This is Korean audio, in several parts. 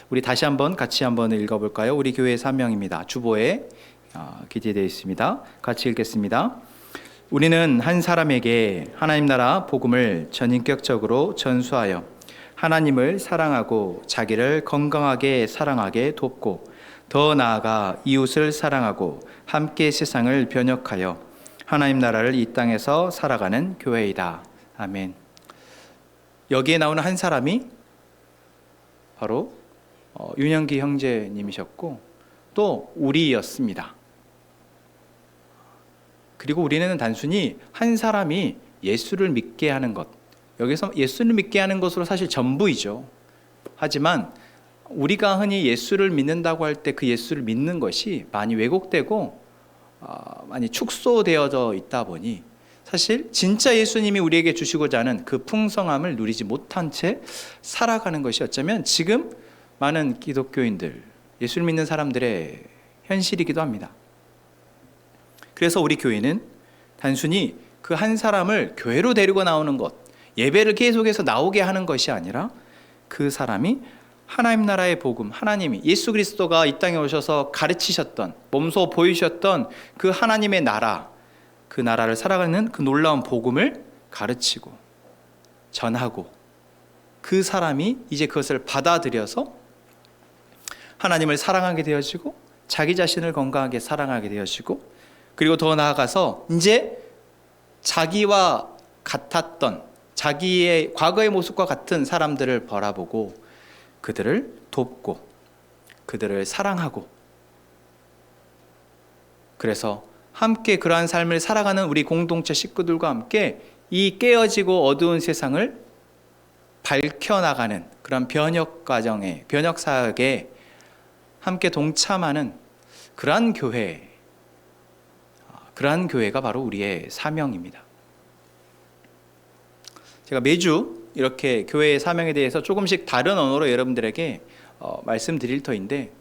우리 다시 한번 같이 한번 읽어볼까요? 우리 교회의 사명입니다. 주보에 기재되어 있습니다. 같이 읽겠습니다. 우리는 한 사람에게 하나님 나라 복음을 전인격적으로 전수하여 하나님을 사랑하고 자기를 건강하게 사랑하게 돕고 더 나아가 이웃을 사랑하고 함께 세상을 변혁하여 하나님 나라를 이 땅에서 살아가는 교회이다. 아멘. 여기에 나오는 한 사람이 바로 윤영기 형제님이셨고 또 우리였습니다. 그리고 우리는 단순히 한 사람이 예수를 믿게 하는 것, 여기서 예수를 믿게 하는 것으로 사실 전부이죠. 하지만 우리가 흔히 예수를 믿는다고 할 때 그 예수를 믿는 것이 많이 왜곡되고 많이 축소되어져 있다 보니 사실 진짜 예수님이 우리에게 주시고자 하는 그 풍성함을 누리지 못한 채 살아가는 것이 어쩌면 지금 많은 기독교인들, 예수를 믿는 사람들의 현실이기도 합니다. 그래서 우리 교회는 단순히 그 한 사람을 교회로 데리고 나오는 것, 예배를 계속해서 나오게 하는 것이 아니라 그 사람이 하나님 나라의 복음, 하나님이 예수 그리스도가 이 땅에 오셔서 가르치셨던, 몸소 보이셨던 그 하나님의 나라, 그 나라를 살아가는 그 놀라운 복음을 가르치고 전하고 그 사람이 이제 그것을 받아들여서 하나님을 사랑하게 되어지고 자기 자신을 건강하게 사랑하게 되어지고 그리고 더 나아가서 이제 자기와 같았던 자기의 과거의 모습과 같은 사람들을 바라보고 그들을 돕고 그들을 사랑하고 그래서 함께 그러한 삶을 살아가는 우리 공동체 식구들과 함께 이 깨어지고 어두운 세상을 밝혀나가는 그런 변혁 과정에, 변혁 사역에 함께 동참하는 그러한 교회, 그러한 교회가 바로 우리의 사명입니다. 제가 매주 이렇게 교회의 사명에 대해서 조금씩 다른 언어로 여러분들에게 말씀드릴 터인데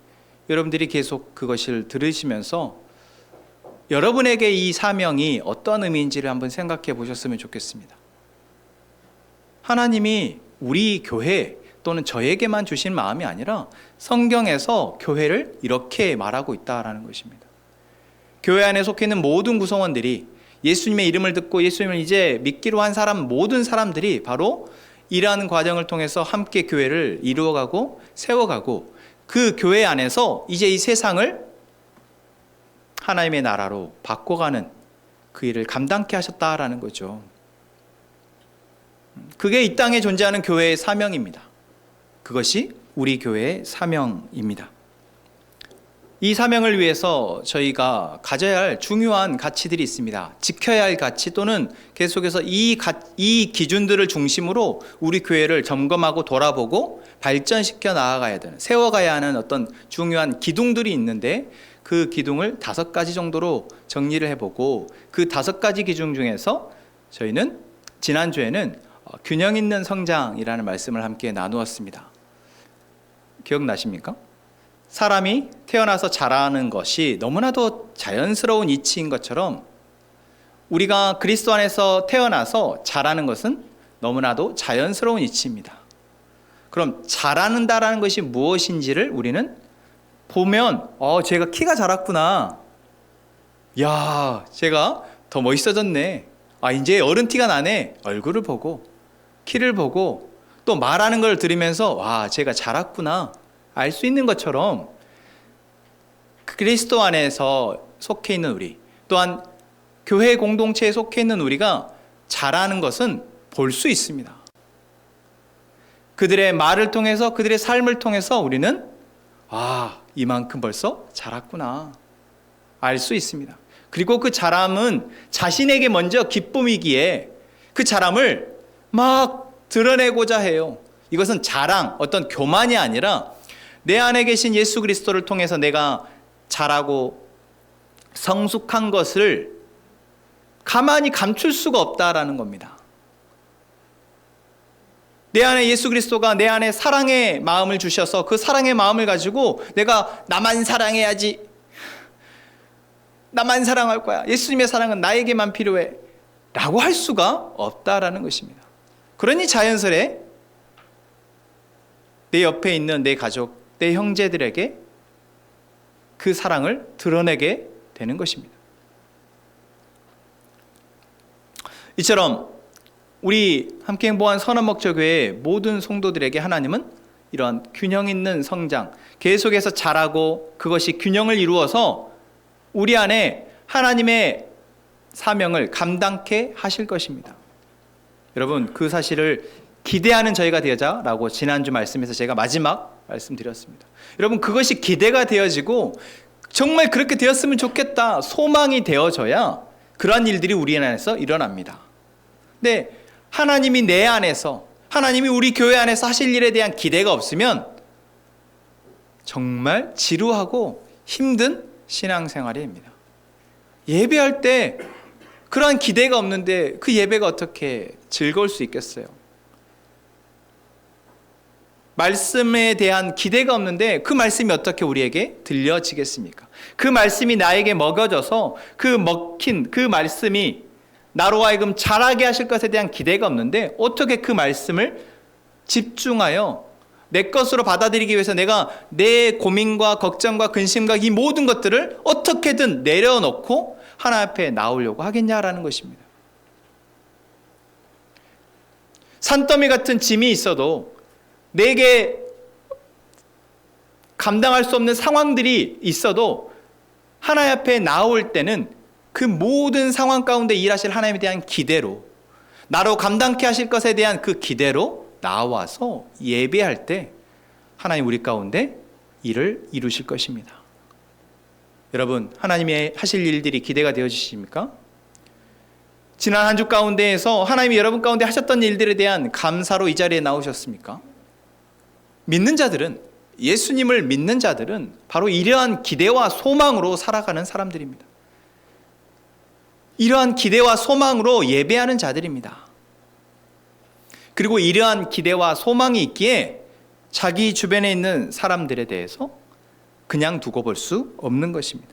여러분들이 계속 그것을 들으시면서 여러분에게 이 사명이 어떤 의미인지를 한번 생각해 보셨으면 좋겠습니다. 하나님이 우리 교회 또는 저에게만 주신 마음이 아니라 성경에서 교회를 이렇게 말하고 있다라는 것입니다. 교회 안에 속해 있는 모든 구성원들이 예수님의 이름을 듣고 예수님을 이제 믿기로 한 사람 모든 사람들이 바로 이러한 과정을 통해서 함께 교회를 이루어가고 세워가고 그 교회 안에서 이제 이 세상을 하나님의 나라로 바꿔가는 그 일을 감당케 하셨다라는 거죠. 그게 이 땅에 존재하는 교회의 사명입니다. 그것이 우리 교회의 사명입니다. 이 사명을 위해서 저희가 가져야 할 중요한 가치들이 있습니다. 지켜야 할 가치 또는 계속해서 이 기준들을 중심으로 우리 교회를 점검하고 돌아보고 발전시켜 나아가야 되는, 세워가야 하는 어떤 중요한 기둥들이 있는데 그 기둥을 5가지 정도로 정리를 해보고 그 5가지 기둥 중에서 저희는 지난주에는 균형 있는 성장이라는 말씀을 함께 나누었습니다. 기억나십니까? 사람이 태어나서 자라는 것이 너무나도 자연스러운 이치인 것처럼 우리가 그리스도 안에서 태어나서 자라는 것은 너무나도 자연스러운 이치입니다. 그럼 자라는다라는 것이 무엇인지를 우리는 보면 제가 키가 자랐구나. 야, 제가 더 멋있어졌네. 이제 어른 티가 나네. 얼굴을 보고 키를 보고 또 말하는 걸 들으면서 와, 제가 자랐구나. 알 수 있는 것처럼 그리스도 안에서 속해 있는 우리 또한 교회 공동체에 속해 있는 우리가 자라는 것은 볼 수 있습니다. 그들의 말을 통해서 그들의 삶을 통해서 우리는 이만큼 벌써 자랐구나 알 수 있습니다. 그리고 그 자람은 자신에게 먼저 기쁨이기에 그 자람을 막 드러내고자 해요. 이것은 자랑, 어떤 교만이 아니라 내 안에 계신 예수 그리스도를 통해서 내가 자라고 성숙한 것을 가만히 감출 수가 없다라는 겁니다. 내 안에 예수 그리스도가 내 안에 사랑의 마음을 주셔서 그 사랑의 마음을 가지고 내가 나만 사랑해야지, 나만 사랑할 거야, 예수님의 사랑은 나에게만 필요해 라고 할 수가 없다라는 것입니다. 그러니 자연스레 내 옆에 있는 내 가족, 내 형제들에게 그 사랑을 드러내게 되는 것입니다. 이처럼 우리 함께 행복한 선한목적교회의 모든 성도들에게 하나님은 이러한 균형 있는 성장, 계속해서 자라고 그것이 균형을 이루어서 우리 안에 하나님의 사명을 감당케 하실 것입니다. 여러분, 그 사실을 기대하는 저희가 되자라고 지난주 말씀에서 제가 마지막 말씀드렸습니다. 여러분, 그것이 기대가 되어지고 정말 그렇게 되었으면 좋겠다, 소망이 되어져야 그러한 일들이 우리 안에서 일어납니다. 근데 하나님이 내 안에서, 하나님이 우리 교회 안에서 하실 일에 대한 기대가 없으면 정말 지루하고 힘든 신앙생활입니다. 예배할 때 그러한 기대가 없는데 그 예배가 어떻게 즐거울 수 있겠어요? 말씀에 대한 기대가 없는데 그 말씀이 어떻게 우리에게 들려지겠습니까? 그 말씀이 나에게 먹여져서 그 먹힌 그 말씀이 나로 하여금 자라게 하실 것에 대한 기대가 없는데 어떻게 그 말씀을 집중하여 내 것으로 받아들이기 위해서 내가 내 고민과 걱정과 근심과 이 모든 것들을 어떻게든 내려놓고 하나님 앞에 나오려고 하겠냐라는 것입니다. 산더미 같은 짐이 있어도 내게 감당할 수 없는 상황들이 있어도 하나님 앞에 나올 때는 그 모든 상황 가운데 일하실 하나님에 대한 기대로, 나로 감당케 하실 것에 대한 그 기대로 나와서 예배할 때 하나님 우리 가운데 일을 이루실 것입니다. 여러분, 하나님의 하실 일들이 기대가 되어지십니까? 지난 한 주 가운데에서 하나님이 여러분 가운데 하셨던 일들에 대한 감사로 이 자리에 나오셨습니까? 믿는 자들은, 예수님을 믿는 자들은 바로 이러한 기대와 소망으로 살아가는 사람들입니다. 이러한 기대와 소망으로 예배하는 자들입니다. 그리고 이러한 기대와 소망이 있기에 자기 주변에 있는 사람들에 대해서 그냥 두고 볼 수 없는 것입니다.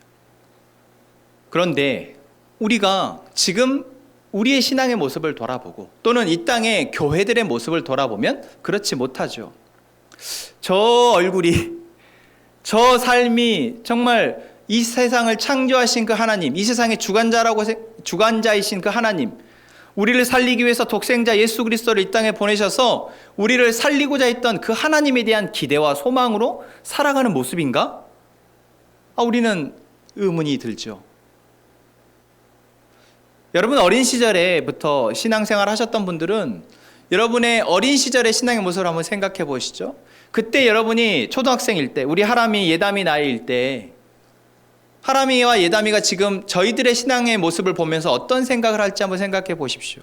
그런데 우리가 지금 우리의 신앙의 모습을 돌아보고 또는 이 땅의 교회들의 모습을 돌아보면 그렇지 못하죠. 저 얼굴이, 저 삶이 정말 이 세상을 창조하신 그 하나님, 이 세상의 주관자이신 그 하나님, 우리를 살리기 위해서 독생자 예수 그리스도를 이 땅에 보내셔서 우리를 살리고자 했던 그 하나님에 대한 기대와 소망으로 살아가는 모습인가? 우리는 의문이 들죠. 여러분, 어린 시절에부터 신앙생활 하셨던 분들은 여러분의 어린 시절의 신앙의 모습을 한번 생각해 보시죠. 그때 여러분이 초등학생일 때, 우리 하람이 예담이 나이일 때, 하람이와 예담이가 지금 저희들의 신앙의 모습을 보면서 어떤 생각을 할지 한번 생각해 보십시오.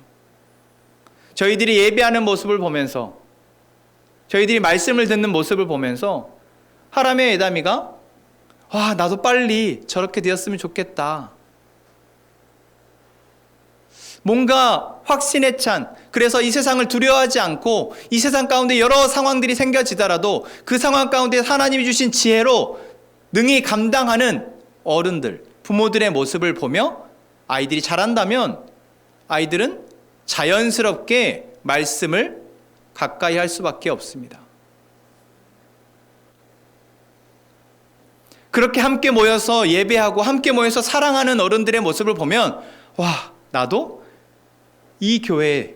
저희들이 예배하는 모습을 보면서, 저희들이 말씀을 듣는 모습을 보면서 하람이와 예담이가 나도 빨리 저렇게 되었으면 좋겠다, 뭔가 확신에 찬, 그래서 이 세상을 두려워하지 않고 이 세상 가운데 여러 상황들이 생겨지더라도 그 상황 가운데 하나님이 주신 지혜로 능히 감당하는 어른들, 부모들의 모습을 보며 아이들이 자란다면 아이들은 자연스럽게 말씀을 가까이 할 수밖에 없습니다. 그렇게 함께 모여서 예배하고 함께 모여서 사랑하는 어른들의 모습을 보면 나도 이 교회,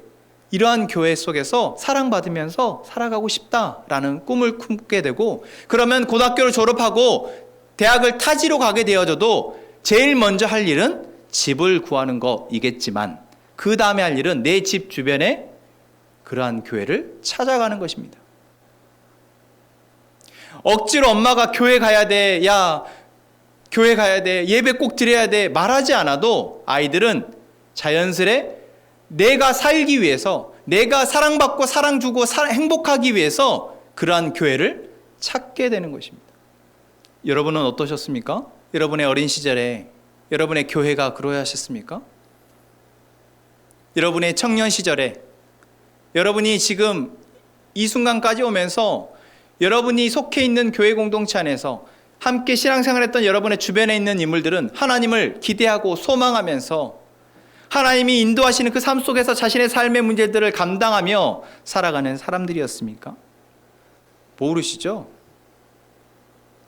이러한 교회 속에서 사랑받으면서 살아가고 싶다라는 꿈을 품게 되고, 그러면 고등학교를 졸업하고 대학을 타지로 가게 되어져도 제일 먼저 할 일은 집을 구하는 거이겠지만 그 다음에 할 일은 내 집 주변에 그러한 교회를 찾아가는 것입니다. 억지로 엄마가 교회 가야 돼, 교회 가야 돼, 예배 꼭 드려야 돼 말하지 않아도 아이들은 자연스레 내가 살기 위해서, 내가 사랑받고 사랑 주고 행복하기 위해서 그러한 교회를 찾게 되는 것입니다. 여러분은 어떠셨습니까? 여러분의 어린 시절에 여러분의 교회가 그러하셨습니까? 여러분의 청년 시절에, 여러분이 지금 이 순간까지 오면서 여러분이 속해 있는 교회 공동체 안에서 함께 신앙생활했던 여러분의 주변에 있는 인물들은 하나님을 기대하고 소망하면서 하나님이 인도하시는 그 삶 속에서 자신의 삶의 문제들을 감당하며 살아가는 사람들이었습니까? 모르시죠?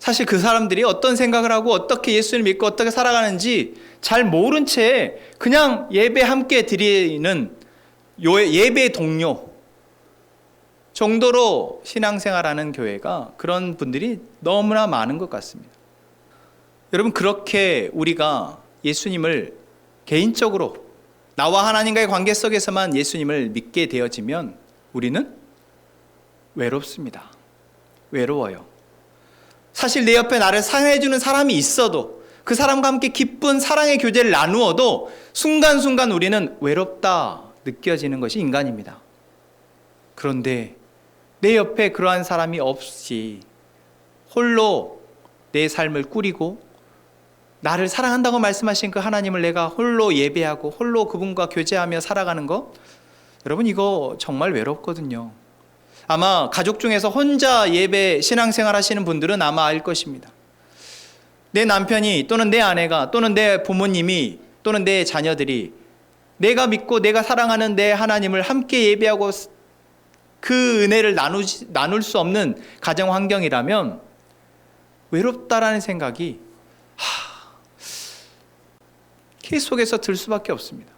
사실 그 사람들이 어떤 생각을 하고 어떻게 예수를 믿고 어떻게 살아가는지 잘 모른 채 그냥 예배 함께 드리는 예배 동료 정도로 신앙생활하는 교회가 그런 분들이 너무나 많은 것 같습니다. 여러분, 그렇게 우리가 예수님을 개인적으로 나와 하나님과의 관계 속에서만 예수님을 믿게 되어지면 우리는 외롭습니다. 외로워요. 사실 내 옆에 나를 사랑해주는 사람이 있어도, 그 사람과 함께 기쁜 사랑의 교제를 나누어도 순간순간 우리는 외롭다 느껴지는 것이 인간입니다. 그런데 내 옆에 그러한 사람이 없이 홀로 내 삶을 꾸리고 나를 사랑한다고 말씀하신 그 하나님을 내가 홀로 예배하고 홀로 그분과 교제하며 살아가는 것, 여러분, 이거 정말 외롭거든요. 아마 가족 중에서 혼자 예배 신앙생활 하시는 분들은 아마 알 것입니다. 내 남편이 또는 내 아내가 또는 내 부모님이 또는 내 자녀들이 내가 믿고 내가 사랑하는 내 하나님을 함께 예배하고 그 은혜를 나눌 수 없는 가정 환경이라면 외롭다라는 생각이 계속해서 들 수밖에 없습니다.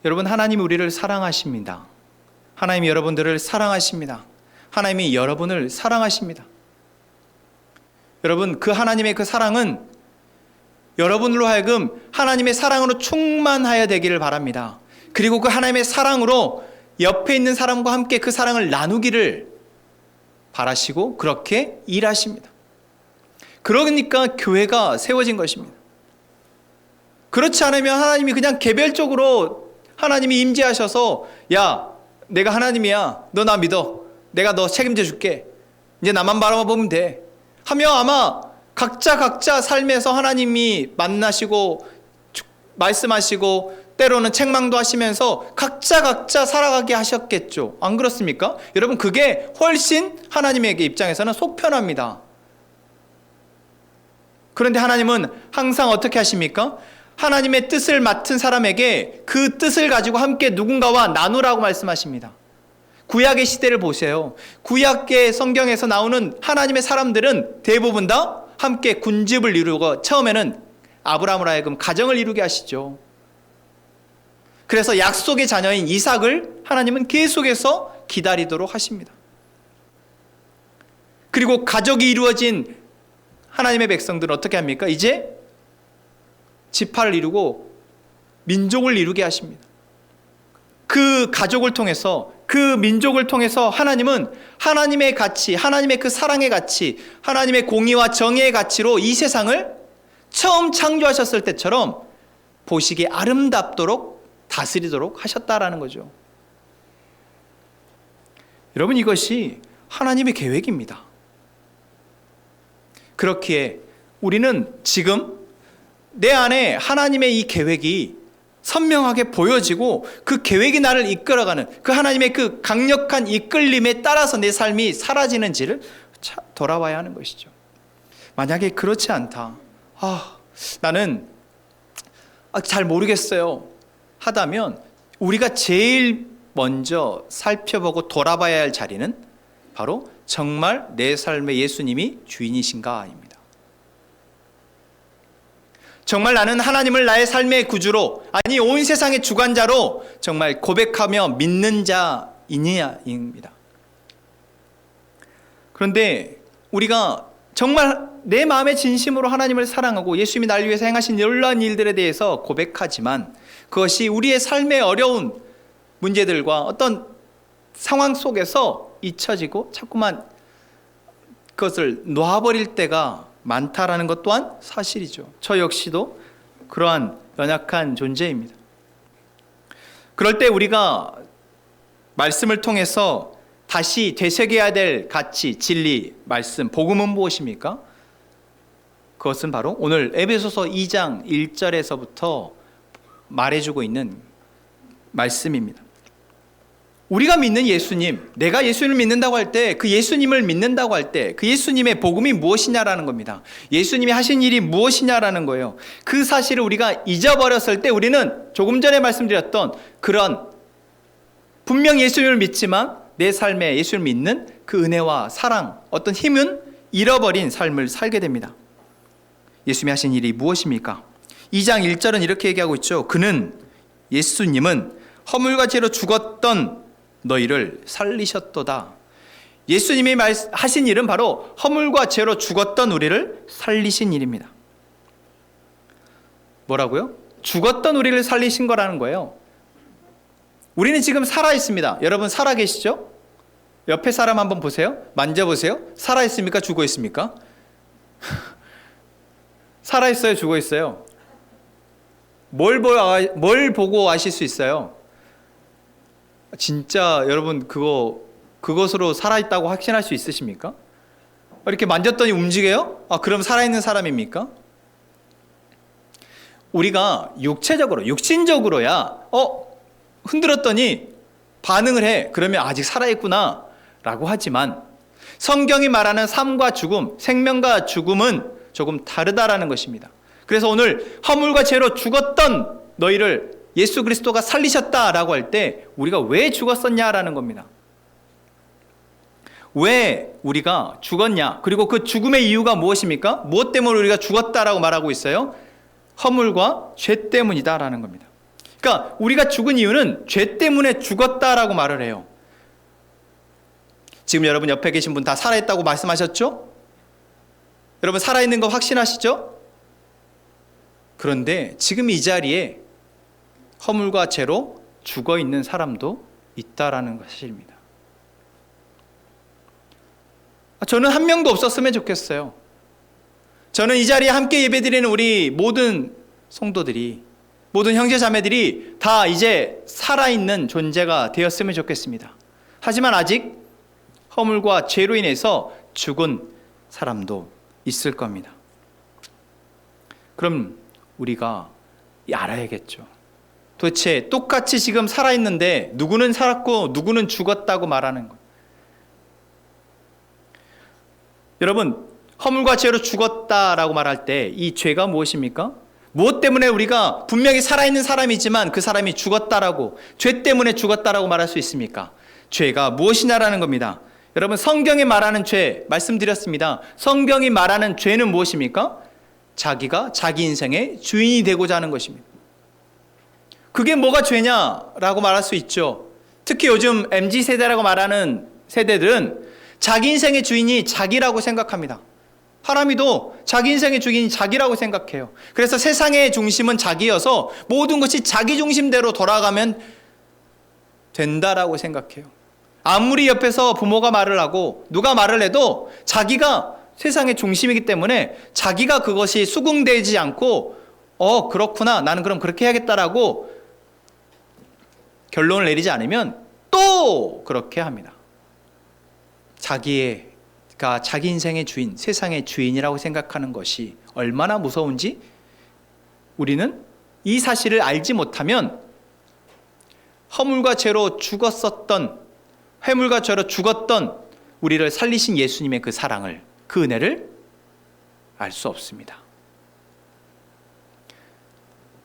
여러분, 하나님이 우리를 사랑하십니다. 하나님이 여러분들을 사랑하십니다. 하나님이 여러분을 사랑하십니다. 여러분, 그 하나님의 그 사랑은 여러분으로 하여금 하나님의 사랑으로 충만하여 되기를 바랍니다. 그리고 그 하나님의 사랑으로 옆에 있는 사람과 함께 그 사랑을 나누기를 바라시고 그렇게 일하십니다. 그러니까 교회가 세워진 것입니다. 그렇지 않으면 하나님이 그냥 개별적으로 하나님이 임재하셔서, 야, 내가 하나님이야, 너 나 믿어, 내가 너 책임져 줄게, 이제 나만 바라보면 돼 하며 아마 각자 삶에서 하나님이 만나시고 말씀하시고 때로는 책망도 하시면서 각자 살아가게 하셨겠죠. 안 그렇습니까? 여러분, 그게 훨씬 하나님에게 입장에서는 속편합니다. 그런데 하나님은 항상 어떻게 하십니까? 하나님의 뜻을 맡은 사람에게 그 뜻을 가지고 함께 누군가와 나누라고 말씀하십니다. 구약의 시대를 보세요. 구약의 성경에서 나오는 하나님의 사람들은 대부분 다 함께 군집을 이루고 처음에는 아브라함으로 하여금 가정을 이루게 하시죠. 그래서 약속의 자녀인 이삭을 하나님은 계속해서 기다리도록 하십니다. 그리고 가족이 이루어진 하나님의 백성들은 어떻게 합니까? 이제 지파를 이루고 민족을 이루게 하십니다. 그 가족을 통해서, 그 민족을 통해서 하나님은 하나님의 가치, 하나님의 그 사랑의 가치, 하나님의 공의와 정의의 가치로 이 세상을 처음 창조하셨을 때처럼 보시기에 아름답도록 다스리도록 하셨다라는 거죠. 여러분, 이것이 하나님의 계획입니다. 그렇기에 우리는 지금 내 안에 하나님의 이 계획이 선명하게 보여지고 그 계획이 나를 이끌어가는 그 하나님의 그 강력한 이끌림에 따라서 내 삶이 사라지는지를 돌아봐야 하는 것이죠. 만약에 그렇지 않다, 나는 잘 모르겠어요 하다면 우리가 제일 먼저 살펴보고 돌아봐야 할 자리는 바로 정말 내 삶의 예수님이 주인이신가입니다. 정말 나는 하나님을 나의 삶의 구주로, 아니 온 세상의 주관자로 정말 고백하며 믿는 자이냐입니다. 그런데 우리가 정말 내 마음의 진심으로 하나님을 사랑하고 예수님이 나를 위해서 행하신 놀라운 일들에 대해서 고백하지만 그것이 우리의 삶의 어려운 문제들과 어떤 상황 속에서 잊혀지고 자꾸만 그것을 놓아버릴 때가 많다라는 것 또한 사실이죠. 저 역시도 그러한 연약한 존재입니다. 그럴 때 우리가 말씀을 통해서 다시 되새겨야 될 가치, 진리, 말씀, 복음은 무엇입니까? 그것은 바로 오늘 에베소서 2장 1절에서부터 말해주고 있는 말씀입니다. 우리가 믿는 예수님, 내가 예수님을 믿는다고 할 때, 그 예수님을 믿는다고 할 때 그 예수님의 복음이 무엇이냐라는 겁니다. 예수님이 하신 일이 무엇이냐라는 거예요. 그 사실을 우리가 잊어버렸을 때 우리는 조금 전에 말씀드렸던 그런 분명 예수님을 믿지만 내 삶에 예수님을 믿는 그 은혜와 사랑, 어떤 힘은 잃어버린 삶을 살게 됩니다. 예수님이 하신 일이 무엇입니까? 2장 1절은 이렇게 얘기하고 있죠. 예수님은 허물과 죄로 죽었던 너희를 살리셨도다. 예수님이 하신 일은 바로 허물과 죄로 죽었던 우리를 살리신 일입니다. 뭐라고요? 죽었던 우리를 살리신 거라는 거예요. 우리는 지금 살아 있습니다. 여러분 살아 계시죠? 옆에 사람 한번 보세요. 만져보세요. 살아 있습니까? 죽어 있습니까? 살아 있어요? 죽어 있어요? 뭘 보고 아실 수 있어요? 진짜 여러분 그것으로 살아있다고 확신할 수 있으십니까? 이렇게 만졌더니 움직여요? 그럼 살아있는 사람입니까? 우리가 육신적으로야 흔들었더니 반응을 해. 그러면 아직 살아있구나 라고 하지만 성경이 말하는 삶과 죽음, 생명과 죽음은 조금 다르다라는 것입니다. 그래서 오늘 허물과 죄로 죽었던 너희를 예수 그리스도가 살리셨다라고 할 때 우리가 왜 죽었었냐라는 겁니다. 왜 우리가 죽었냐? 그리고 그 죽음의 이유가 무엇입니까? 무엇 때문에 우리가 죽었다라고 말하고 있어요? 허물과 죄 때문이다라는 겁니다. 그러니까 우리가 죽은 이유는 죄 때문에 죽었다라고 말을 해요. 지금 여러분 옆에 계신 분 다 살아있다고 말씀하셨죠? 여러분 살아있는 거 확신하시죠? 그런데 지금 이 자리에 허물과 죄로 죽어있는 사람도 있다라는 사실입니다. 저는 한 명도 없었으면 좋겠어요. 저는 이 자리에 함께 예배드리는 우리 모든 성도들이, 모든 형제자매들이 다 이제 살아있는 존재가 되었으면 좋겠습니다. 하지만 아직 허물과 죄로 인해서 죽은 사람도 있을 겁니다. 그럼 우리가 알아야겠죠. 도대체 똑같이 지금 살아있는데 누구는 살았고 누구는 죽었다고 말하는 것. 여러분, 허물과 죄로 죽었다라고 말할 때 이 죄가 무엇입니까? 무엇 때문에 우리가 분명히 살아있는 사람이지만 그 사람이 죽었다라고, 죄 때문에 죽었다라고 말할 수 있습니까? 죄가 무엇이냐라는 겁니다. 여러분, 성경이 말하는 죄 말씀드렸습니다. 성경이 말하는 죄는 무엇입니까? 자기가 자기 인생의 주인이 되고자 하는 것입니다. 그게 뭐가 죄냐라고 말할 수 있죠. 특히 요즘 MZ세대라고 말하는 세대들은 자기 인생의 주인이 자기라고 생각합니다. 하람이도 자기 인생의 주인이 자기라고 생각해요. 그래서 세상의 중심은 자기여서 모든 것이 자기 중심대로 돌아가면 된다라고 생각해요. 아무리 옆에서 부모가 말을 하고 누가 말을 해도 자기가 세상의 중심이기 때문에 자기가 그것이 수긍되지 않고 그렇구나, 나는 그럼 그렇게 해야겠다라고 결론을 내리지 않으면 또 그렇게 합니다. 자기가 자기 인생의 주인, 세상의 주인이라고 생각하는 것이 얼마나 무서운지 우리는 이 사실을 알지 못하면 허물과 죄로 죽었었던, 회물과 죄로 죽었던 우리를 살리신 예수님의 그 사랑을, 그 은혜를 알 수 없습니다.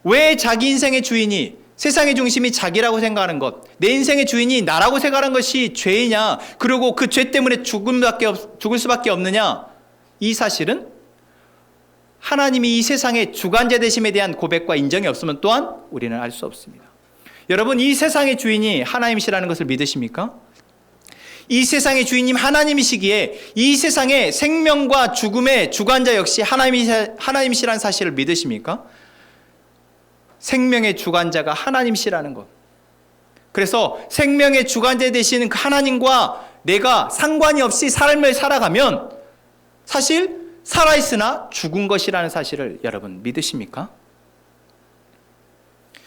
왜 자기 인생의 주인이, 세상의 중심이 자기라고 생각하는 것, 내 인생의 주인이 나라고 생각하는 것이 죄이냐, 그리고 그 죄 때문에 죽을 수밖에 없느냐, 이 사실은 하나님이 이 세상의 주관자 되심에 대한 고백과 인정이 없으면 또한 우리는 알 수 없습니다. 여러분, 이 세상의 주인이 하나님이시라는 것을 믿으십니까? 이 세상의 주인님 하나님이시기에 이 세상의 생명과 죽음의 주관자 역시 하나님이시라는 사실을 믿으십니까? 생명의 주관자가 하나님이시라는 것. 그래서 생명의 주관자 되시는 그 하나님과 내가 상관이 없이 삶을 살아가면 사실 살아있으나 죽은 것이라는 사실을 여러분 믿으십니까?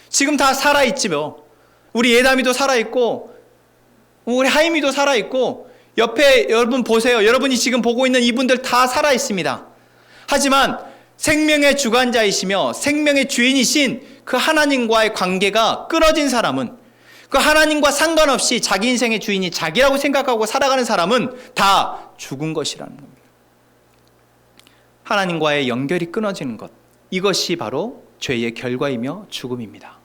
지금 다 살아있지요. 우리 예담이도 살아있고 우리 하임이도 살아있고 옆에 여러분 보세요. 여러분이 지금 보고 있는 이분들 다 살아있습니다. 하지만 생명의 주관자이시며 생명의 주인이신 그 하나님과의 관계가 끊어진 사람은, 그 하나님과 상관없이 자기 인생의 주인이 자기라고 생각하고 살아가는 사람은 다 죽은 것이라는 겁니다. 하나님과의 연결이 끊어지는 것, 이것이 바로 죄의 결과이며 죽음입니다.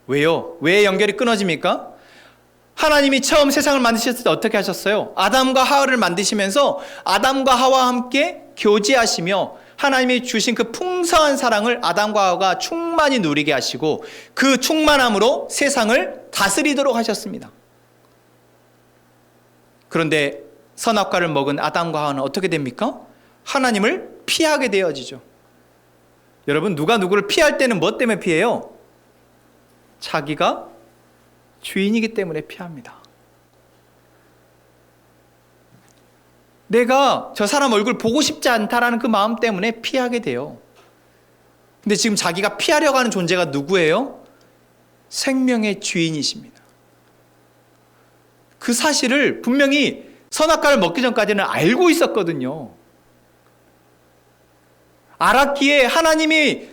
왜요? 왜 연결이 끊어집니까? 하나님이 처음 세상을 만드셨을 때 어떻게 하셨어요? 아담과 하와를 만드시면서 아담과 하와와 함께 교제하시며 하나님이 주신 그 풍성한 사랑을 아담과 하와가 충만히 누리게 하시고 그 충만함으로 세상을 다스리도록 하셨습니다. 그런데 선악과를 먹은 아담과 하와는 어떻게 됩니까? 하나님을 피하게 되어지죠. 여러분, 누가 누구를 피할 때는 뭐 때문에 피해요? 자기가 주인이기 때문에 피합니다. 내가 저 사람 얼굴 보고 싶지 않다라는 그 마음 때문에 피하게 돼요. 근데 지금 자기가 피하려고 하는 존재가 누구예요? 생명의 주인이십니다. 그 사실을 분명히 선악과를 먹기 전까지는 알고 있었거든요. 알았기에 하나님이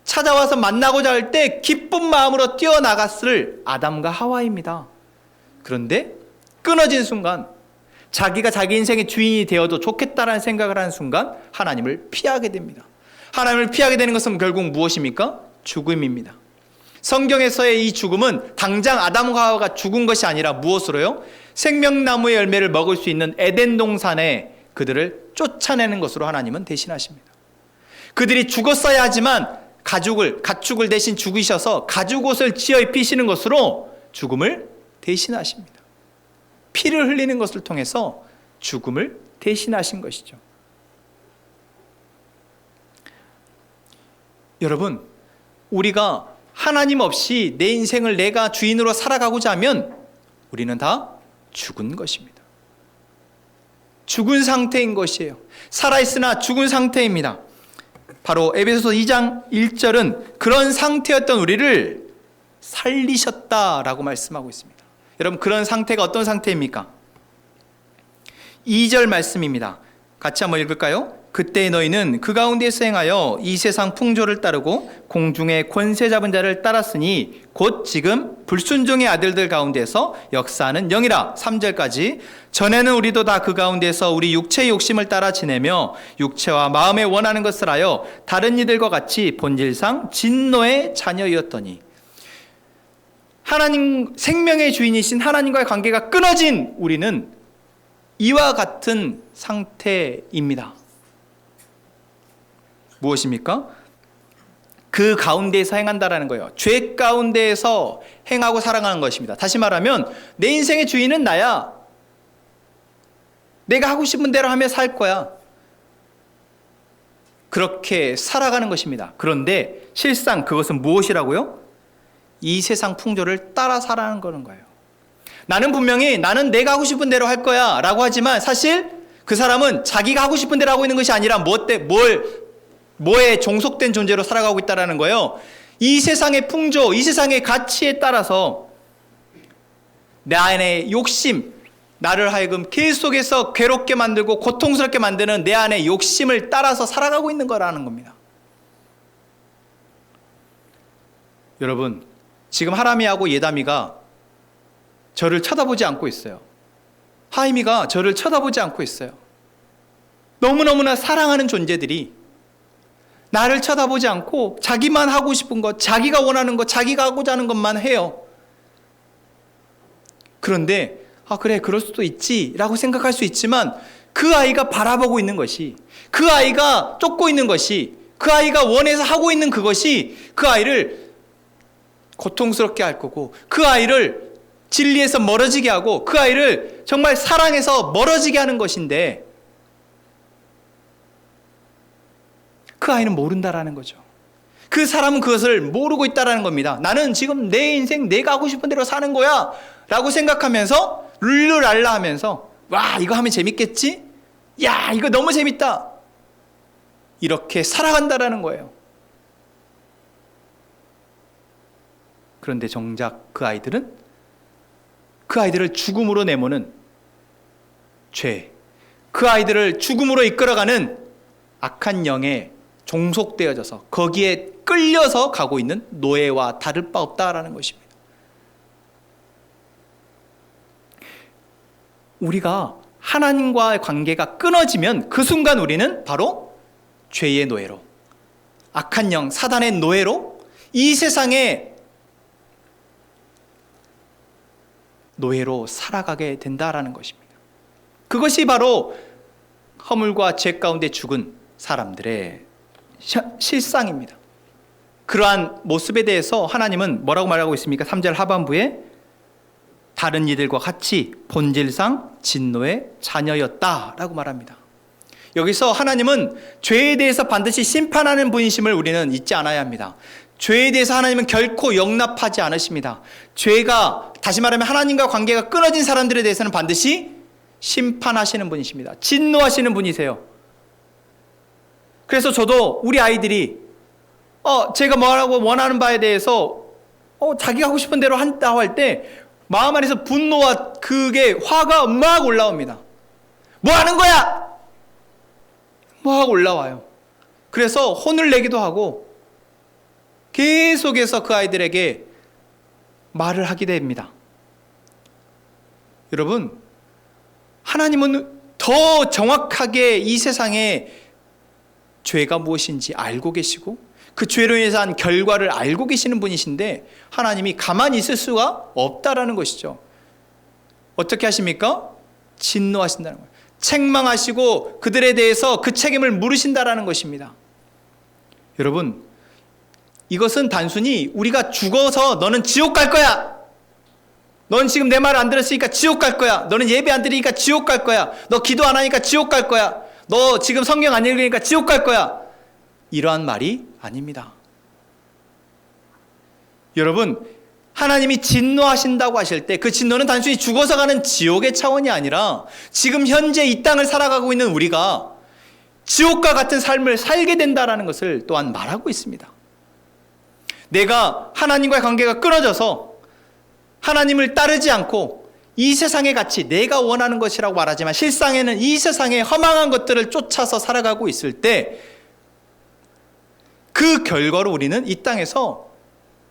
찾아와서 만나고자 할 때 기쁜 마음으로 뛰어나갔을 아담과 하와입니다. 그런데 끊어진 순간, 자기가 자기 인생의 주인이 되어도 좋겠다라는 생각을 하는 순간 하나님을 피하게 됩니다. 하나님을 피하게 되는 것은 결국 무엇입니까? 죽음입니다. 성경에서의 이 죽음은 당장 아담과 하와가 죽은 것이 아니라 무엇으로요? 생명나무의 열매를 먹을 수 있는 에덴 동산에 그들을 쫓아내는 것으로 하나님은 대신하십니다. 그들이 죽었어야 하지만 가축을 대신 죽이셔서 가죽옷을 지어 입히시는 것으로 죽음을 대신하십니다. 피를 흘리는 것을 통해서 죽음을 대신하신 것이죠. 여러분, 우리가 하나님 없이 내 인생을 내가 주인으로 살아가고자 하면 우리는 다 죽은 것입니다. 죽은 상태인 것이에요. 살아있으나 죽은 상태입니다. 바로 에베소서 2장 1절은 그런 상태였던 우리를 살리셨다라고 말씀하고 있습니다. 여러분, 그런 상태가 어떤 상태입니까? 2절 말씀입니다. 같이 한번 읽을까요? 그때 너희는 그 가운데서 행하여 이 세상 풍조를 따르고 공중의 권세 잡은 자를 따랐으니 곧 지금 불순종의 아들들 가운데서 역사하는 영이라. 3절까지 전에는 우리도 다 그 가운데서 우리 육체의 욕심을 따라 지내며 육체와 마음에 원하는 것을 하여 다른 이들과 같이 본질상 진노의 자녀였더니. 하나님, 생명의 주인이신 하나님과의 관계가 끊어진 우리는 이와 같은 상태입니다. 무엇입니까? 그 가운데에서 행한다라는 거예요. 죄 가운데에서 행하고 살아가는 것입니다. 다시 말하면 내 인생의 주인은 나야. 내가 하고 싶은 대로 하며 살 거야. 그렇게 살아가는 것입니다. 그런데 실상 그것은 무엇이라고요? 이 세상 풍조를 따라 살아가는 거예요. 나는 분명히 나는 내가 하고 싶은 대로 할 거야 라고 하지만 사실 그 사람은 자기가 하고 싶은 대로 하고 있는 것이 아니라 뭐에 종속된 존재로 살아가고 있다는 거예요. 이 세상의 풍조, 이 세상의 가치에 따라서 내 안의 욕심, 나를 하여금 계속해서 괴롭게 만들고 고통스럽게 만드는 내 안의 욕심을 따라서 살아가고 있는 거라는 겁니다. 여러분, 지금 하람이하고 예담이가 저를 쳐다보지 않고 있어요. 하임이가 저를 쳐다보지 않고 있어요. 너무너무나 사랑하는 존재들이 나를 쳐다보지 않고 자기만 하고 싶은 것, 자기가 원하는 것, 자기가 하고자 하는 것만 해요. 그런데 그래, 그럴 수도 있지 라고 생각할 수 있지만 그 아이가 바라보고 있는 것이, 그 아이가 쫓고 있는 것이, 그 아이가 원해서 하고 있는 그것이 그 아이를 고통스럽게 할 거고, 그 아이를 진리에서 멀어지게 하고, 그 아이를 정말 사랑해서 멀어지게 하는 것인데 그 아이는 모른다라는 거죠. 그 사람은 그것을 모르고 있다라는 겁니다. 나는 지금 내 인생 내가 하고 싶은 대로 사는 거야 라고 생각하면서 룰루랄라 하면서 와, 이거 하면 재밌겠지? 야, 이거 너무 재밌다. 이렇게 살아간다라는 거예요. 그런데 정작 그 아이들은 그 아이들을 죽음으로 내모는 죄, 그 아이들을 죽음으로 이끌어가는 악한 영에 종속되어져서 거기에 끌려서 가고 있는 노예와 다를 바 없다라는 것입니다. 우리가 하나님과의 관계가 끊어지면 그 순간 우리는 바로 죄의 노예로, 악한 영, 사단의 노예로 이 세상에 노예로 살아가게 된다라는 것입니다. 그것이 바로 허물과 죄 가운데 죽은 사람들의 실상입니다. 그러한 모습에 대해서 하나님은 뭐라고 말하고 있습니까? 3절 하반부에 다른 이들과 같이 본질상 진노의 자녀였다라고 말합니다. 여기서 하나님은 죄에 대해서 반드시 심판하는 분이심을 우리는 잊지 않아야 합니다. 죄에 대해서 하나님은 결코 용납하지 않으십니다. 죄가, 다시 말하면 하나님과 관계가 끊어진 사람들에 대해서는 반드시 심판하시는 분이십니다. 진노하시는 분이세요. 그래서 저도 우리 아이들이 제가 뭐라고 원하는 바에 대해서 자기가 하고 싶은 대로 한다고 할 때 마음 안에서 분노와 그게 화가 막 올라옵니다. 뭐 하는 거야? 막 올라와요. 그래서 혼을 내기도 하고 계속해서 그 아이들에게 말을 하게 됩니다. 여러분, 하나님은 더 정확하게 이 세상에 죄가 무엇인지 알고 계시고 그 죄로 인해서 한 결과를 알고 계시는 분이신데 하나님이 가만히 있을 수가 없다라는 것이죠. 어떻게 하십니까? 진노하신다는 거예요. 책망하시고 그들에 대해서 그 책임을 물으신다라는 것입니다. 여러분, 이것은 단순히 우리가 죽어서 너는 지옥 갈 거야, 넌 지금 내 말을 안 들었으니까 지옥 갈 거야, 너는 예배 안 드리니까 지옥 갈 거야, 너 기도 안 하니까 지옥 갈 거야, 너 지금 성경 안 읽으니까 지옥 갈 거야, 이러한 말이 아닙니다. 여러분, 하나님이 진노하신다고 하실 때 그 진노는 단순히 죽어서 가는 지옥의 차원이 아니라 지금 현재 이 땅을 살아가고 있는 우리가 지옥과 같은 삶을 살게 된다는 것을 또한 말하고 있습니다. 내가 하나님과의 관계가 끊어져서 하나님을 따르지 않고 이 세상의 가치, 내가 원하는 것이라고 말하지만 실상에는 이 세상의 허망한 것들을 쫓아서 살아가고 있을 때 그 결과로 우리는 이 땅에서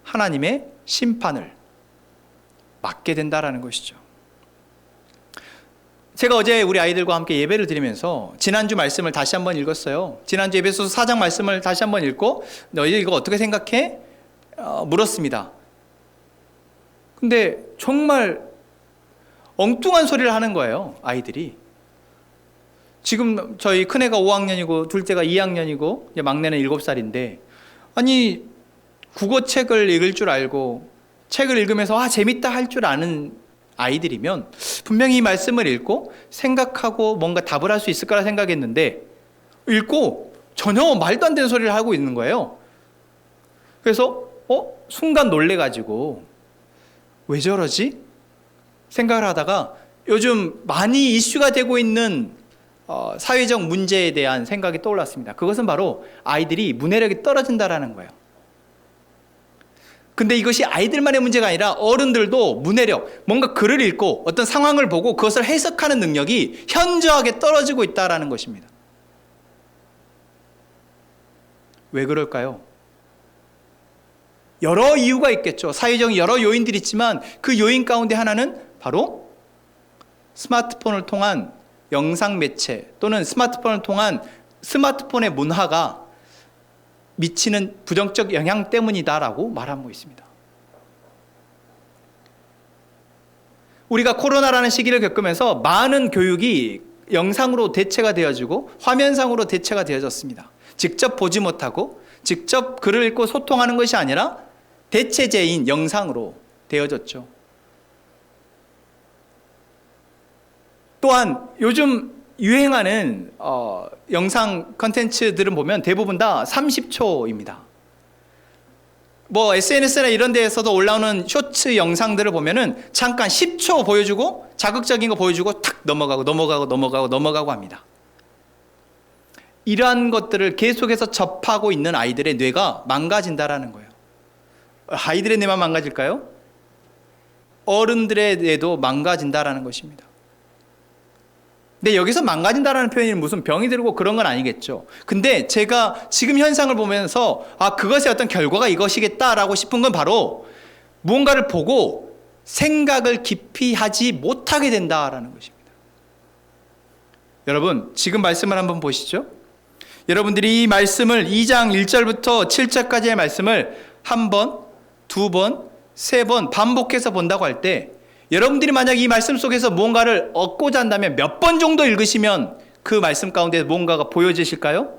하나님의 심판을 맞게 된다라는 것이죠. 제가 어제 우리 아이들과 함께 예배를 드리면서 지난주 말씀을 다시 한번 읽었어요. 지난주 에베소서 4장 말씀을 다시 한번 읽고 너희 이거 어떻게 생각해? 물었습니다. 근데 정말 엉뚱한 소리를 하는 거예요, 아이들이. 지금 저희 큰애가 5학년이고 둘째가 2학년이고 이제 막내는 7살인데 아니 국어책을 읽을 줄 알고 책을 읽으면서 재밌다 할 줄 아는 아이들이면 분명히 이 말씀을 읽고 생각하고 뭔가 답을 할 수 있을 거라 생각했는데 읽고 전혀 말도 안 되는 소리를 하고 있는 거예요. 그래서 순간 놀래가지고 왜 저러지? 생각을 하다가 요즘 많이 이슈가 되고 있는 사회적 문제에 대한 생각이 떠올랐습니다. 그것은 바로 아이들이 문해력이 떨어진다라는 거예요. 근데 이것이 아이들만의 문제가 아니라 어른들도 문해력, 뭔가 글을 읽고 어떤 상황을 보고 그것을 해석하는 능력이 현저하게 떨어지고 있다라는 것입니다. 왜 그럴까요? 여러 이유가 있겠죠. 사회적인 여러 요인들이 있지만 그 요인 가운데 하나는 바로 스마트폰을 통한 영상 매체 또는 스마트폰을 통한 스마트폰의 문화가 미치는 부정적 영향 때문이다라고 말하고 있습니다. 우리가 코로나라는 시기를 겪으면서 많은 교육이 영상으로 대체가 되어지고 화면상으로 대체가 되어졌습니다. 직접 보지 못하고 직접 글을 읽고 소통하는 것이 아니라 대체제인 영상으로 되어졌죠. 또한 요즘 유행하는 영상 컨텐츠들은 보면 대부분 다 30초입니다. 뭐 SNS나 이런 데에서도 올라오는 쇼츠 영상들을 보면은 잠깐 10초 보여주고 자극적인 거 보여주고 탁 넘어가고 합니다. 이러한 것들을 계속해서 접하고 있는 아이들의 뇌가 망가진다라는 거예요. 아이들의 뇌만 망가질까요? 어른들의 뇌도 망가진다라는 것입니다. 근데 여기서 망가진다라는 표현이 무슨 병이 들고 그런 건 아니겠죠. 근데 제가 지금 현상을 보면서 그것의 어떤 결과가 이것이겠다라고 싶은 건 바로 무언가를 보고 생각을 깊이 하지 못하게 된다라는 것입니다. 여러분, 지금 말씀을 한번 보시죠. 여러분들이 이 말씀을 2장 1절부터 7절까지의 말씀을 한 번, 두 번, 세 번 반복해서 본다고 할 때 여러분들이 만약 이 말씀 속에서 무언가를 얻고자 한다면 몇 번 정도 읽으시면 그 말씀 가운데 무언가가 보여지실까요?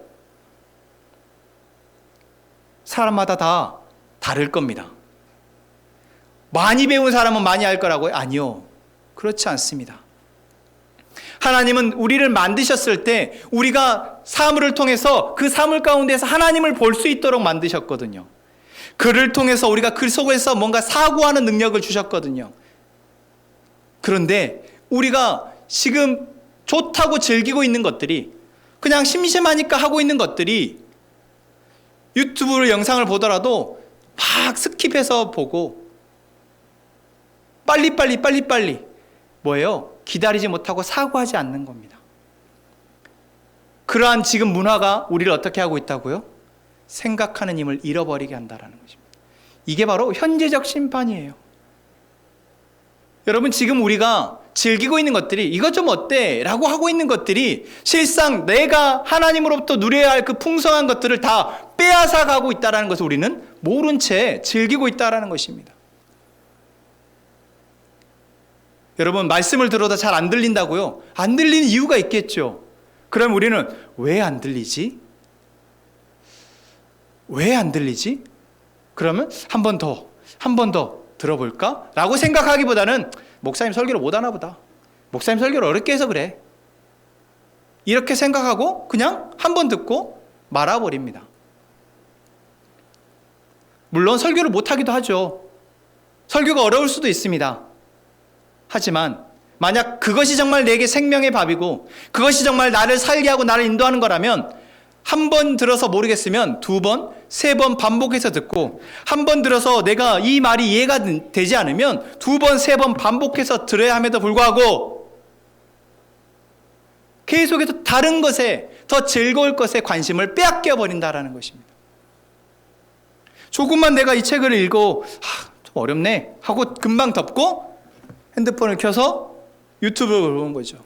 사람마다 다 다를 겁니다. 많이 배운 사람은 많이 알 거라고요? 아니요. 그렇지 않습니다. 하나님은 우리를 만드셨을 때 우리가 사물을 통해서 그 사물 가운데서 하나님을 볼 수 있도록 만드셨거든요. 그를 통해서 우리가 그 속에서 뭔가 사고하는 능력을 주셨거든요. 그런데 우리가 지금 좋다고 즐기고 있는 것들이, 그냥 심심하니까 하고 있는 것들이, 유튜브 영상을 보더라도 막 스킵해서 보고 빨리 뭐예요? 기다리지 못하고 사고하지 않는 겁니다. 그러한 지금 문화가 우리를 어떻게 하고 있다고요? 생각하는 힘을 잃어버리게 한다는 것입니다. 이게 바로 현재적 심판이에요. 여러분, 지금 우리가 즐기고 있는 것들이, 이것 좀 어때? 라고 하고 있는 것들이 실상 내가 하나님으로부터 누려야 할 그 풍성한 것들을 다 빼앗아 가고 있다는 것을 우리는 모른 채 즐기고 있다는 것입니다. 여러분, 말씀을 들어도 잘 안 들린다고요? 안 들리는 이유가 있겠죠. 그럼 우리는 왜 안 들리지? 왜 안 들리지? 그러면 한 번 더 들어볼까? 라고 생각하기보다는 목사님 설교를 못 하나 보다. 목사님 설교를 어렵게 해서 그래. 이렇게 생각하고 그냥 한 번 듣고 말아버립니다. 물론 설교를 못 하기도 하죠. 설교가 어려울 수도 있습니다. 하지만 만약 그것이 정말 내게 생명의 밥이고 그것이 정말 나를 살게 하고 나를 인도하는 거라면 한 번 들어서 모르겠으면 두 번, 세 번 반복해서 듣고, 한 번 들어서 내가 이 말이 이해가 되지 않으면 두 번, 세 번 반복해서 들어야 함에도 불구하고 계속해서 다른 것에, 더 즐거울 것에 관심을 빼앗겨 버린다라는 것입니다. 조금만 내가 이 책을 읽고 좀 어렵네 하고 금방 덮고 핸드폰을 켜서 유튜브를 보는 거죠.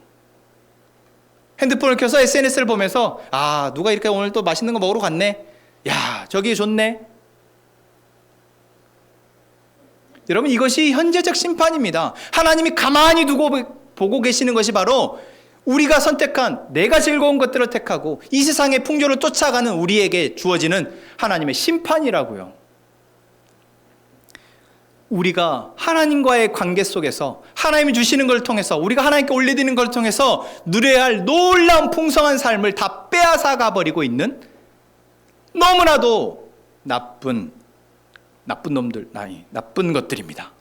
핸드폰을 켜서 SNS를 보면서 누가 이렇게 오늘 또 맛있는 거 먹으러 갔네. 야, 저기 좋네. 여러분, 이것이 현재적 심판입니다. 하나님이 가만히 두고 보고 계시는 것이 바로 우리가 선택한, 내가 즐거운 것들을 택하고 이 세상의 풍조를 쫓아가는 우리에게 주어지는 하나님의 심판이라고요. 우리가 하나님과의 관계 속에서 하나님이 주시는 걸 통해서, 우리가 하나님께 올려드리는 걸 통해서 누려야 할 놀라운 풍성한 삶을 다 빼앗아 가버리고 있는 너무나도 나쁜 것들입니다.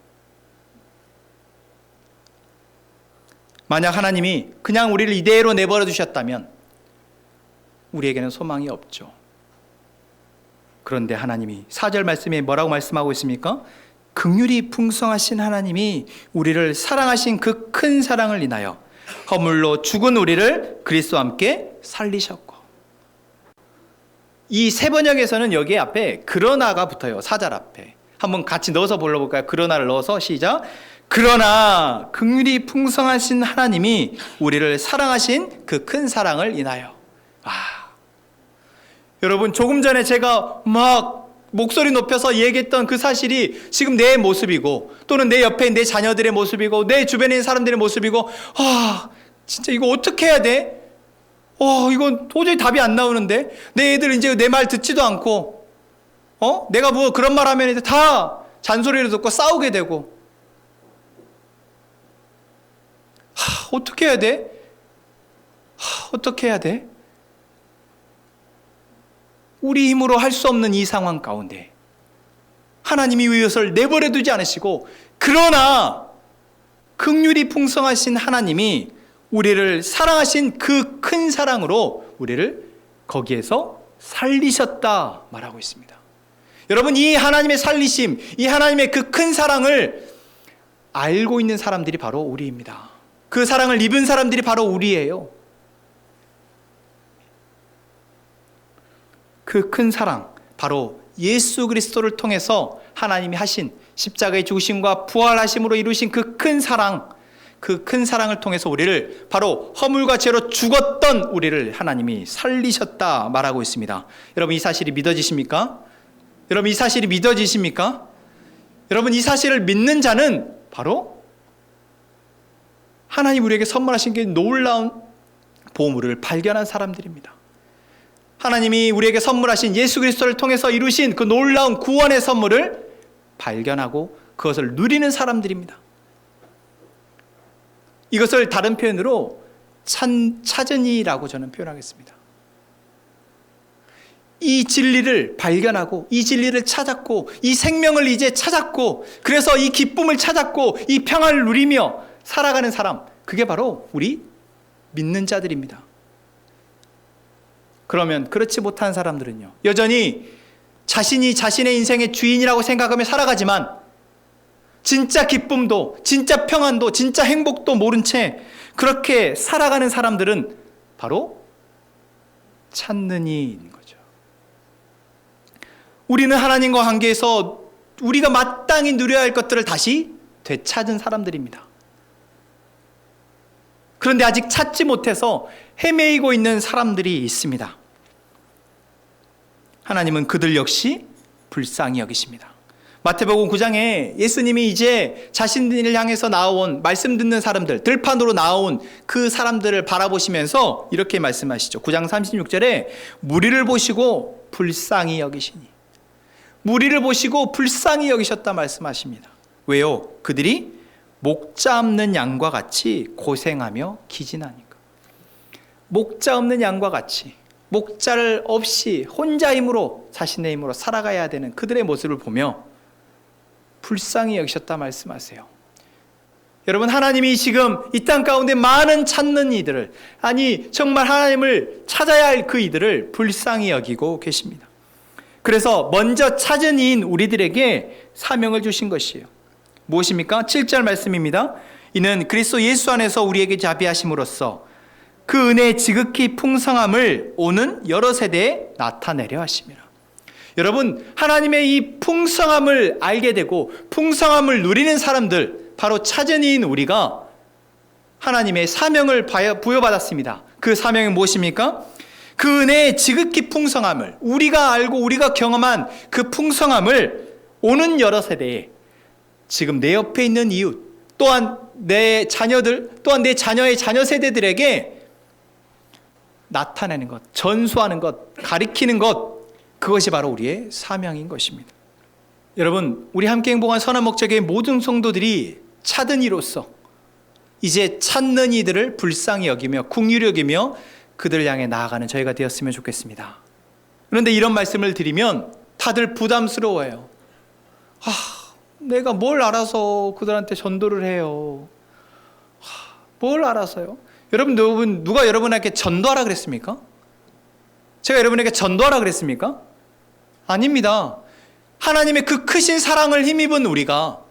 만약 하나님이 그냥 우리를 이대로 내버려 두셨다면 우리에게는 소망이 없죠. 그런데 하나님이 4절 말씀에 뭐라고 말씀하고 있습니까? 긍휼이 풍성하신 하나님이 우리를 사랑하신 그 큰 사랑을 인하여 허물로 죽은 우리를 그리스도와 함께 살리셨고. 이 세 번역에서는 여기 앞에 그러나가 붙어요. 4절 앞에. 한번 같이 넣어서 불러볼까요? 그러나를 넣어서 시작. 그러나 긍휼이 풍성하신 하나님이 우리를 사랑하신 그 큰 사랑을 인하여. 여러분, 조금 전에 제가 막 목소리 높여서 얘기했던 그 사실이 지금 내 모습이고, 또는 내 옆에 내 자녀들의 모습이고, 내 주변에 있는 사람들의 모습이고, 진짜 이거 어떻게 해야 돼? 이건 도저히 답이 안 나오는데, 내 애들 이제 내 말 듣지도 않고, 내가 뭐 그런 말 하면 이제 다 잔소리를 듣고 싸우게 되고, 어떻게 해야 돼? 어떻게 해야 돼? 우리 힘으로 할 수 없는 이 상황 가운데 하나님이 이것을 내버려 두지 않으시고, 그러나 긍휼이 풍성하신 하나님이 우리를 사랑하신 그 큰 사랑으로 우리를 거기에서 살리셨다 말하고 있습니다. 여러분, 이 하나님의 살리심, 이 하나님의 그 큰 사랑을 알고 있는 사람들이 바로 우리입니다. 그 사랑을 입은 사람들이 바로 우리예요. 그 큰 사랑, 바로 예수 그리스도를 통해서 하나님이 하신 십자가의 죽으심과 부활하심으로 이루신 그 큰 사랑, 그 큰 사랑을 통해서 우리를, 바로 허물과 죄로 죽었던 우리를 하나님이 살리셨다 말하고 있습니다. 여러분, 이 사실이 믿어지십니까? 여러분, 이 사실이 믿어지십니까? 여러분, 이 사실을 믿는 자는 바로 하나님 우리에게 선물하신 게 놀라운 보물을 발견한 사람들입니다. 하나님이 우리에게 선물하신 예수 그리스도를 통해서 이루신 그 놀라운 구원의 선물을 발견하고 그것을 누리는 사람들입니다. 이것을 다른 표현으로 찾으니라고 저는 표현하겠습니다. 이 진리를 발견하고 이 진리를 찾았고 이 생명을 이제 찾았고 그래서 이 기쁨을 찾았고 이 평안을 누리며 살아가는 사람, 그게 바로 우리 믿는 자들입니다. 그러면 그렇지 못한 사람들은요, 여전히 자신이 자신의 인생의 주인이라고 생각하며 살아가지만 진짜 기쁨도 진짜 평안도 진짜 행복도 모른 채 그렇게 살아가는 사람들은 바로 찾는 이인 거죠. 우리는 하나님과 관계에서 우리가 마땅히 누려야 할 것들을 다시 되찾은 사람들입니다. 그런데 아직 찾지 못해서 헤매이고 있는 사람들이 있습니다. 하나님은 그들 역시 불쌍히 여기십니다. 마태복음 9장에 예수님이 이제 자신을 향해서 나온 말씀 듣는 사람들, 들판으로 나온 그 사람들을 바라보시면서 이렇게 말씀하시죠. 9장 36절에 무리를 보시고 불쌍히 여기시니, 무리를 보시고 불쌍히 여기셨다 말씀하십니다. 왜요? 그들이 목자 없는 양과 같이 고생하며 기진하니까. 목자 없는 양과 같이, 목자를 없이 혼자 힘으로, 자신의 힘으로 살아가야 되는 그들의 모습을 보며 불쌍히 여기셨다 말씀하세요. 여러분, 하나님이 지금 이 땅 가운데 많은 찾는 이들을, 아니 정말 하나님을 찾아야 할 그 이들을 불쌍히 여기고 계십니다. 그래서 먼저 찾은 이인 우리들에게 사명을 주신 것이에요. 무엇입니까? 7절 말씀입니다. 이는 그리스도 예수 안에서 우리에게 자비하심으로써 그 은혜의 지극히 풍성함을 오는 여러 세대에 나타내려 하심이라. 여러분, 하나님의 이 풍성함을 알게 되고 풍성함을 누리는 사람들, 바로 찾은 이인 우리가 하나님의 사명을 부여받았습니다. 그 사명이 무엇입니까? 그 은혜의 지극히 풍성함을, 우리가 알고 우리가 경험한 그 풍성함을 오는 여러 세대에, 지금 내 옆에 있는 이웃, 또한 내 자녀들, 또한 내 자녀의 자녀 세대들에게 나타내는 것, 전수하는 것, 가리키는 것, 그것이 바로 우리의 사명인 것입니다. 여러분, 우리 함께 행복한 선한 목적의 모든 성도들이 찾은 이로서 이제 찾는 이들을 불쌍히 여기며 긍휼히 여기며 그들을 향해 나아가는 저희가 되었으면 좋겠습니다. 그런데 이런 말씀을 드리면 다들 부담스러워해요. 내가 뭘 알아서 그들한테 전도를 해요. 뭘 알아서요? 여러분, 누가 여러분에게 전도하라 그랬습니까? 제가 여러분에게 전도하라 그랬습니까? 아닙니다. 하나님의 그 크신 사랑을 힘입은 우리가,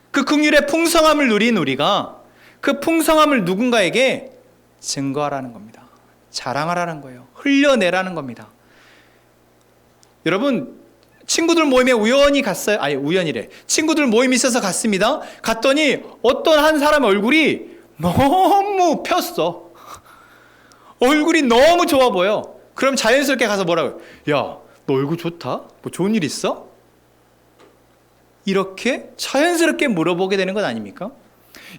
그 긍휼의 풍성함을 누린 우리가 그 풍성함을 누군가에게 증거하라는 겁니다. 자랑하라는 거예요. 흘려내라는 겁니다. 여러분, 친구들 모임에 우연히 갔어요. 우연이래. 친구들 모임이 있어서 갔습니다. 갔더니 어떤 한 사람 얼굴이 너무 폈어. 얼굴이 너무 좋아 보여. 그럼 자연스럽게 가서 뭐라고요? 야, 너 얼굴 좋다? 뭐 좋은 일 있어? 이렇게 자연스럽게 물어보게 되는 것 아닙니까?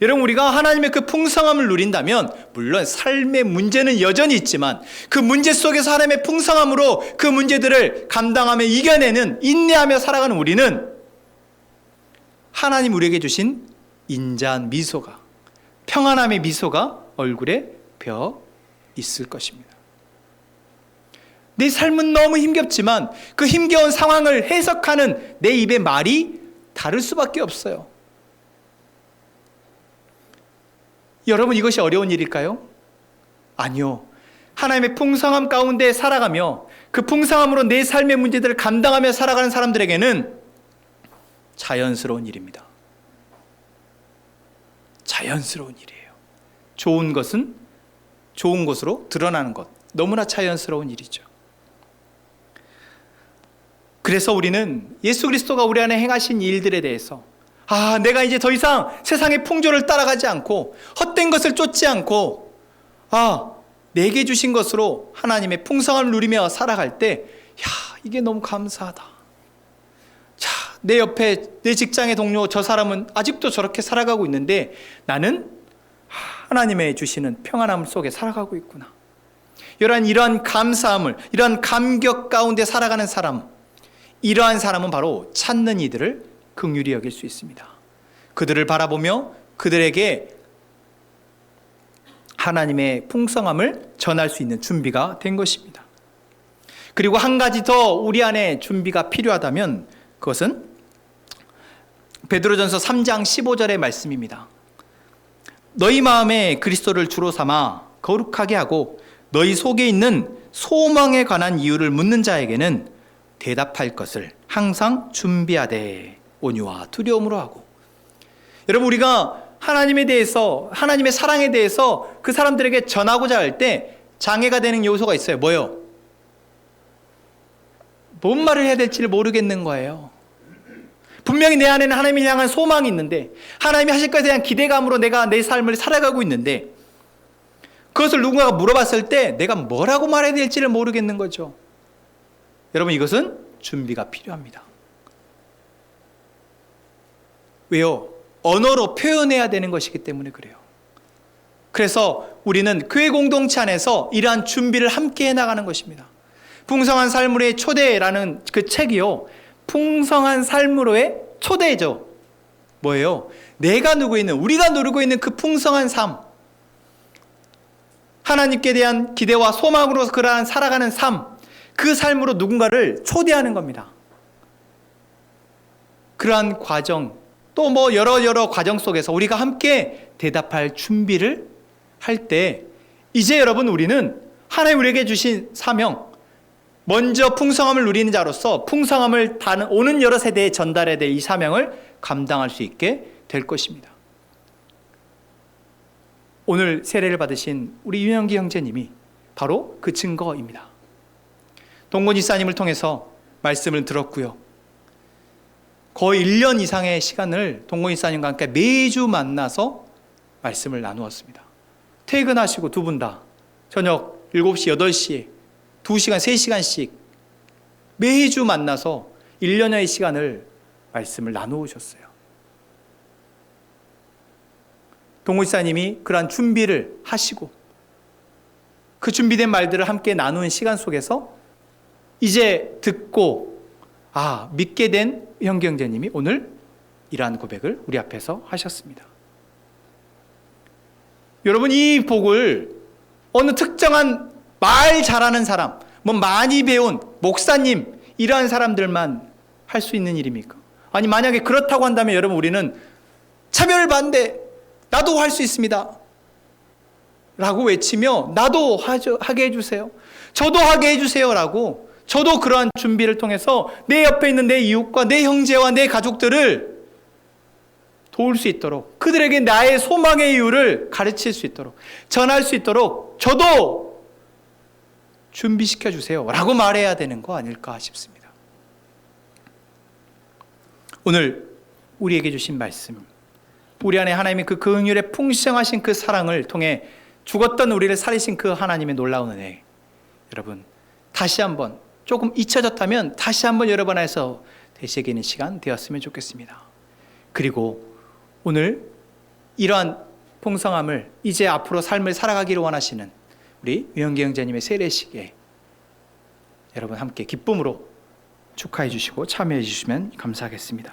여러분, 우리가 하나님의 그 풍성함을 누린다면 물론 삶의 문제는 여전히 있지만 그 문제 속에서 하나님의 풍성함으로 그 문제들을 감당하며 이겨내는, 인내하며 살아가는 우리는 하나님 우리에게 주신 인자한 미소가, 평안함의 미소가 얼굴에 펴 있을 것입니다. 내 삶은 너무 힘겹지만 그 힘겨운 상황을 해석하는 내 입의 말이 다를 수밖에 없어요. 여러분, 이것이 어려운 일일까요? 아니요. 하나님의 풍성함 가운데 살아가며 그 풍성함으로 내 삶의 문제들을 감당하며 살아가는 사람들에게는 자연스러운 일입니다. 자연스러운 일이에요. 좋은 것은 좋은 것으로 드러나는 것, 너무나 자연스러운 일이죠. 그래서 우리는 예수 그리스도가 우리 안에 행하신 일들에 대해서 내가 이제 더 이상 세상의 풍조를 따라가지 않고 헛된 것을 쫓지 않고 내게 주신 것으로 하나님의 풍성함을 누리며 살아갈 때 이게 너무 감사하다. 내 옆에 내 직장의 동료 저 사람은 아직도 저렇게 살아가고 있는데 나는 하나님의 주시는 평안함 속에 살아가고 있구나. 이러한 감사함을, 이러한 감격 가운데 살아가는 사람, 이러한 사람은 바로 찾는 이들을 긍휼히 여길 수 있습니다. 그들을 바라보며 그들에게 하나님의 풍성함을 전할 수 있는 준비가 된 것입니다. 그리고 한 가지 더 우리 안에 준비가 필요하다면 그것은 베드로전서 3장 15절의 말씀입니다. 너희 마음에 그리스도를 주로 삼아 거룩하게 하고 너희 속에 있는 소망에 관한 이유를 묻는 자에게는 대답할 것을 항상 준비하되 온유와 두려움으로 하고. 여러분, 우리가 하나님에 대해서, 하나님의 사랑에 대해서 그 사람들에게 전하고자 할 때 장애가 되는 요소가 있어요. 뭐요? 뭔 말을 해야 될지를 모르겠는 거예요. 분명히 내 안에는 하나님을 향한 소망이 있는데, 하나님이 하실 것에 대한 기대감으로 내가 내 삶을 살아가고 있는데, 그것을 누군가가 물어봤을 때 내가 뭐라고 말해야 될지를 모르겠는 거죠. 여러분, 이것은 준비가 필요합니다. 왜요? 언어로 표현해야 되는 것이기 때문에 그래요. 그래서 우리는 교회 공동체 안에서 이러한 준비를 함께 해나가는 것입니다. 풍성한 삶으로의 초대라는 그 책이요, 풍성한 삶으로의 초대죠. 뭐예요? 내가 누리고 있는, 우리가 누리고 있는 그 풍성한 삶, 하나님께 대한 기대와 소망으로 그러한 살아가는 삶, 그 삶으로 누군가를 초대하는 겁니다. 그러한 과정, 또 뭐 여러 과정 속에서 우리가 함께 대답할 준비를 할 때, 이제 여러분, 우리는 하나님 우리에게 주신 사명, 먼저 풍성함을 누리는 자로서 풍성함을 오는 여러 세대에 전달해야 될 이 사명을 감당할 수 있게 될 것입니다. 오늘 세례를 받으신 우리 윤영기 형제님이 바로 그 증거입니다. 동건 집사님을 통해서 말씀을 들었고요, 거의 1년 이상의 시간을 동건 집사님과 함께 매주 만나서 말씀을 나누었습니다. 퇴근하시고 두 분 다 저녁 7시, 8시에 2시간, 3시간씩 매주 만나서 1년여의 시간을 말씀을 나누셨어요. 동건 집사님이 그러한 준비를 하시고 그 준비된 말들을 함께 나누는 시간 속에서 이제 듣고 믿게 된 형기 형제님이 오늘 이러한 고백을 우리 앞에서 하셨습니다. 여러분, 이 복을 어느 특정한 말 잘하는 사람, 뭐 많이 배운 목사님, 이러한 사람들만 할 수 있는 일입니까? 아니, 만약에 그렇다고 한다면 여러분, 우리는 차별 반대, 나도 할 수 있습니다 라고 외치며 나도 하게 해주세요, 저도 하게 해주세요 라고, 저도 그러한 준비를 통해서 내 옆에 있는 내 이웃과 내 형제와 내 가족들을 도울 수 있도록, 그들에게 나의 소망의 이유를 가르칠 수 있도록, 전할 수 있도록 저도 준비시켜 주세요 라고 말해야 되는 거 아닐까 싶습니다. 오늘 우리에게 주신 말씀, 우리 안에 하나님의 그 긍휼의 풍성하신 그 사랑을 통해 죽었던 우리를 살리신 그 하나님의 놀라운 은혜, 여러분 다시 한번, 조금 잊혀졌다면 다시 한번 여러분 안에서 되새기는 시간 되었으면 좋겠습니다. 그리고 오늘 이러한 풍성함을 이제 앞으로 삶을 살아가기를 원하시는 우리 유영기 형제님의 세례식에 여러분 함께 기쁨으로 축하해 주시고 참여해 주시면 감사하겠습니다.